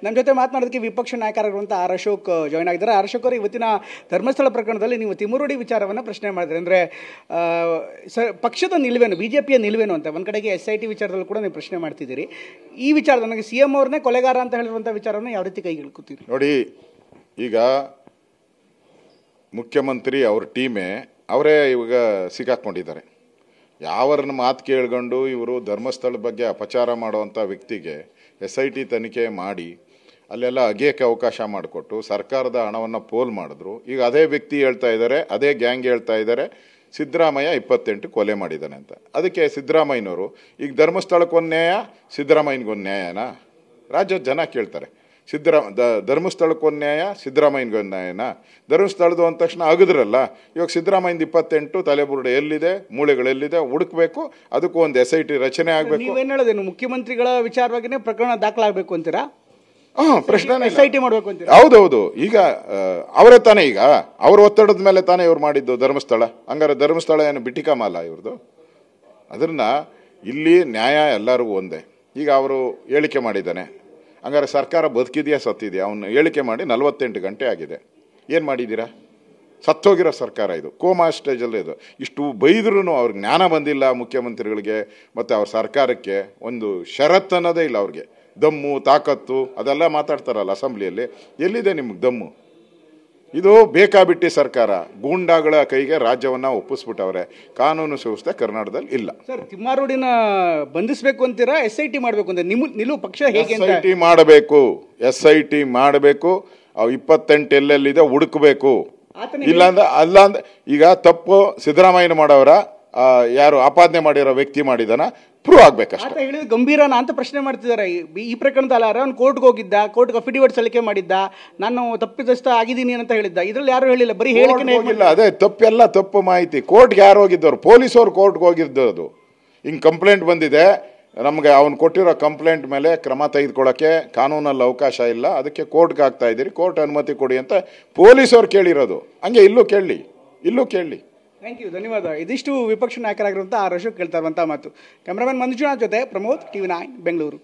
ನಮ್ಮ ಜೊತೆ ಮಾತನಾಡೋದಕ್ಕೆ ವಿಪಕ್ಷ ನಾಯಕರಾಗಿರುವಂಥ ಆರ್ ಅಶೋಕ್ ಜಾಯ್ನ್ ಆಗಿದ್ದಾರೆ. ಆರ್ ಅಶೋಕ್ ಅವರು ಇವತ್ತಿನ ಧರ್ಮಸ್ಥಳ ಪ್ರಕರಣದಲ್ಲಿ ನೀವು ತಿಮುರುಡಿ ವಿಚಾರವನ್ನು ಪ್ರಶ್ನೆ ಮಾಡಿದ್ರಿ. ಅಂದರೆ ಪಕ್ಷದ ನಿಲುವೇನು, ಬಿಜೆಪಿಯ ನಿಲುವೇನು ಅಂತ ಒಂದು ಕಡೆಗೆ SIT ವಿಚಾರದಲ್ಲೂ ಕೂಡ ನೀವು ಪ್ರಶ್ನೆ ಮಾಡ್ತಿದ್ದೀರಿ. ಈ ವಿಚಾರದ ನನಗೆ CM ಅವ್ರನ್ನೇ ಕೊಲೆಗಾರ ಅಂತ ಹೇಳಿರುವಂಥ ವಿಚಾರವನ್ನು ಯಾವ ರೀತಿ ಕೈಗೆಳ್ಕೊತೀರಿ? ನೋಡಿ, ಈಗ ಮುಖ್ಯಮಂತ್ರಿ ಅವ್ರ ಟೀಮೇ ಅವರೇ ಇವಾಗ ಸಿಕ್ಕಾಕೊಂಡಿದ್ದಾರೆ. ಯಾವರನ್ನ ಮಾತು ಕೇಳ್ಕೊಂಡು ಇವರು ಧರ್ಮಸ್ಥಳದ ಬಗ್ಗೆ ಅಪಚಾರ ಮಾಡುವಂಥ ವ್ಯಕ್ತಿಗೆ SIT ತನಿಖೆ ಮಾಡಿ ಅಲ್ಲೆಲ್ಲ ಅಗೇಕೆ ಅವಕಾಶ ಮಾಡಿಕೊಟ್ಟು ಸರ್ಕಾರದ ಹಣವನ್ನು ಪೋಲ್ ಮಾಡಿದ್ರು. ಈಗ ಅದೇ ವ್ಯಕ್ತಿ ಹೇಳ್ತಾ ಇದ್ದಾರೆ, ಅದೇ ಗ್ಯಾಂಗ್ ಹೇಳ್ತಾ ಇದ್ದಾರೆ ಸಿದ್ದರಾಮಯ್ಯ 28 ಕೊಲೆ ಮಾಡಿದ್ದಾನೆ ಅಂತ. ಅದಕ್ಕೆ ಸಿದ್ದರಾಮಯ್ಯನವರು ಈಗ ಧರ್ಮಸ್ಥಳಕ್ಕೊಂದು ನ್ಯಾಯ, ಸಿದ್ದರಾಮಯ್ಯನಿಗೊಂದು ನ್ಯಾಯನಾ? ರಾಜ್ಯದ ಜನ ಕೇಳ್ತಾರೆ. ಧರ್ಮಸ್ಥಳಕ್ಕೊಂದು ನ್ಯಾಯ, ಸಿದ್ದರಾಮಯ್ಯನಿಗೊಂದು ನ್ಯಾಯನಾ? ಧರ್ಮಸ್ಥಳದ ಅಂದ ತಕ್ಷಣ ಅಗದ್ರಲ್ಲ. ಇವಾಗ ಸಿದ್ದರಾಮಯ್ಯದ 28 ತಲೆಬುರುಡೆ ಎಲ್ಲಿದೆ, ಮೂಳೆಗಳೆಲ್ಲಿದೆ ಹುಡುಕ್ಬೇಕು. ಅದಕ್ಕೂ ಒಂದು SIT ರಚನೆ ಆಗಬೇಕು. ನೀವೇನು ಹೇಳೋದೇನು, ಮುಖ್ಯಮಂತ್ರಿಗಳ ವಿಚಾರವಾಗಿನೇ ಪ್ರಕರಣ ದಾಖಲಾಗಬೇಕು ಅಂತೀರಾ? ಪ್ರಶ್ನೆ SIT ಮಾಡಬೇಕು ಅಂತೀರಾ? ಹೌದೌದು. ಈಗ ಅವರೇ ತಾನೇ, ಈಗ ಅವ್ರ ಒತ್ತಡದ ಮೇಲೆ ತಾನೇ ಇವ್ರು ಮಾಡಿದ್ದು ಧರ್ಮಸ್ಥಳ. ಹಂಗಾರೆ ಧರ್ಮಸ್ಥಳ ಏನು ಬಿಟ್ಟಿಕಾಮಲ್ಲ ಇವ್ರದ್ದು? ಅದನ್ನ ಇಲ್ಲಿ ನ್ಯಾಯ ಎಲ್ಲರಿಗೂ ಒಂದೇ. ಈಗ ಅವರು ಹೇಳಿಕೆ ಮಾಡಿದ್ದಾನೆ, ಹಂಗಾರೆ ಸರ್ಕಾರ ಬದುಕಿದೆಯಾ ಸತ್ತಿದೆಯಾ? ಅವನು ಹೇಳಿಕೆ ಮಾಡಿ 48 ಗಂಟೆ ಆಗಿದೆ. ಏನು ಮಾಡಿದ್ದೀರಾ? ಸತ್ತೋಗಿರೋ ಸರ್ಕಾರ ಇದು, ಕೋಮಾ ಸ್ಟೇಜಲ್ಲಿ ಇದು. ಇಷ್ಟು ಬೈದ್ರೂ ಅವ್ರಿಗೆ ಜ್ಞಾನ ಬಂದಿಲ್ಲ ಮುಖ್ಯಮಂತ್ರಿಗಳಿಗೆ ಮತ್ತು ಅವ್ರ ಸರ್ಕಾರಕ್ಕೆ. ಒಂದು ಷರತ್ತು ಅನ್ನೋದೇ ಇಲ್ಲ ಅವ್ರಿಗೆ. ದಮ್ಮು ತಾಕತ್ತು ಅದೆಲ್ಲ ಮಾತಾಡ್ತಾರಲ್ಲ ಅಸೆಂಬ್ಲಿಯಲ್ಲಿ. ಎಲ್ಲಿದೆ ನಿಮ್ಗೆ ದಮ್ಮು? ಇದು ಬೇಕಾಬಿಟ್ಟಿ ಸರ್ಕಾರ. ಗೂಂಡಾಗಳ ಕೈಗೆ ರಾಜ್ಯವನ್ನು ಒಪ್ಪಿಸ್ಬಿಟ್ಟವ್ರೆ. ಕಾನೂನು ಸುವ್ಯವಸ್ಥೆ ಕರ್ನಾಟಕದಲ್ಲಿ ಇಲ್ಲ. ಸರ್, ತಿಮ್ಮಾರೂಡಿನ ಬಂಧಿಸಬೇಕು ಅಂತೀರಾ, SIT ಮಾಡಬೇಕು ಅಂತ ನಿಲುವು ಪಕ್ಷ ಹೇಗೆ? SIT ಮಾಡಬೇಕು, SIT ಮಾಡಬೇಕು. ಅವು 28 ಎಲ್ಲೆಲ್ಲಿದೆ ಹುಡುಕಬೇಕು. ಅಲ್ಲಾಂದ್ರೆ ಈಗ ತಪ್ಪು ಸಿದ್ದರಾಮಯ್ಯನ ಮಾಡವರ, ಯಾರು ಆಪಾದನೆ ಮಾಡಿರೋ ವ್ಯಕ್ತಿ ಮಾಡಿದಾನ ಪ್ರೂವ್ ಆಗ್ಬೇಕಷ್ಟೇ. ಹೇಳಿದ ಗಂಭೀರನ ಅಂತ ಪ್ರಶ್ನೆ ಮಾಡ್ತಿದ್ದಾರೆ. ಈ ಪ್ರಕರಣದಲ್ಲಿ ಅವ್ನು ಕೋರ್ಟ್ಗೆ ಹೋಗಿದ್ದ, ಕೋರ್ಟ್ಗೆ ಅಫಿಡವಿಟ್ ಸಲ್ಲಿಕೆ ಮಾಡಿದ್ದ, ನಾನು ತಪ್ಪಿದಷ್ಟ ಆಗಿದ್ದೀನಿ ಅಂತ ಹೇಳಿದ್ದ. ಇದ್ರಲ್ಲಿ ಯಾರು ಹೇಳಿಲ್ಲ, ಬರೀ ಹೇಳಿಕೆ ಹೋಗಿಲ್ಲ. ಅದೇ ತಪ್ಪೆಲ್ಲ ತಪ್ಪು ಮಾಹಿತಿ. ಕೋರ್ಟ್ಗೆ ಯಾರು ಹೋಗಿದ್ದವ್ರು? ಪೊಲೀಸವ್ರು ಕೋರ್ಟ್ಗೆ ಹೋಗಿದ್ದು. ಹಿಂಗೆ ಕಂಪ್ಲೇಂಟ್ ಬಂದಿದೆ ನಮಗೆ, ಅವ್ನು ಕೊಟ್ಟಿರೋ ಕಂಪ್ಲೇಂಟ್ ಮೇಲೆ ಕ್ರಮ ತೆಗೆದುಕೊಳ್ಳೋಕ್ಕೆ ಕಾನೂನಲ್ಲಿ ಅವಕಾಶ ಇಲ್ಲ, ಅದಕ್ಕೆ ಕೋರ್ಟ್ಗೆ ಹಾಕ್ತಾ ಇದ್ದೀರಿ, ಕೋರ್ಟ್ ಅನುಮತಿ ಕೊಡಿ ಅಂತ ಪೊಲೀಸವ್ರು ಕೇಳಿರೋದು. ಹಂಗೆ ಇಲ್ಲೂ ಕೇಳಲಿ. ಥ್ಯಾಂಕ್ ಯು, ಧನ್ಯವಾದ. ಇದಿಷ್ಟು ವಿಪಕ್ಷ ನಾಯಕರಾಗಿರುವಂಥ ಆರ್ ಅಶೋಕ್ ಕೇಳ್ತಾ ಇರುವಂಥ ಮಾತು. ಕ್ಯಾಮ್ರಾಮನ್ ಮಂಜುನಾಥ್ ಜೊತೆ ಪ್ರಮೋದ್, TV9 ಬೆಂಗಳೂರು.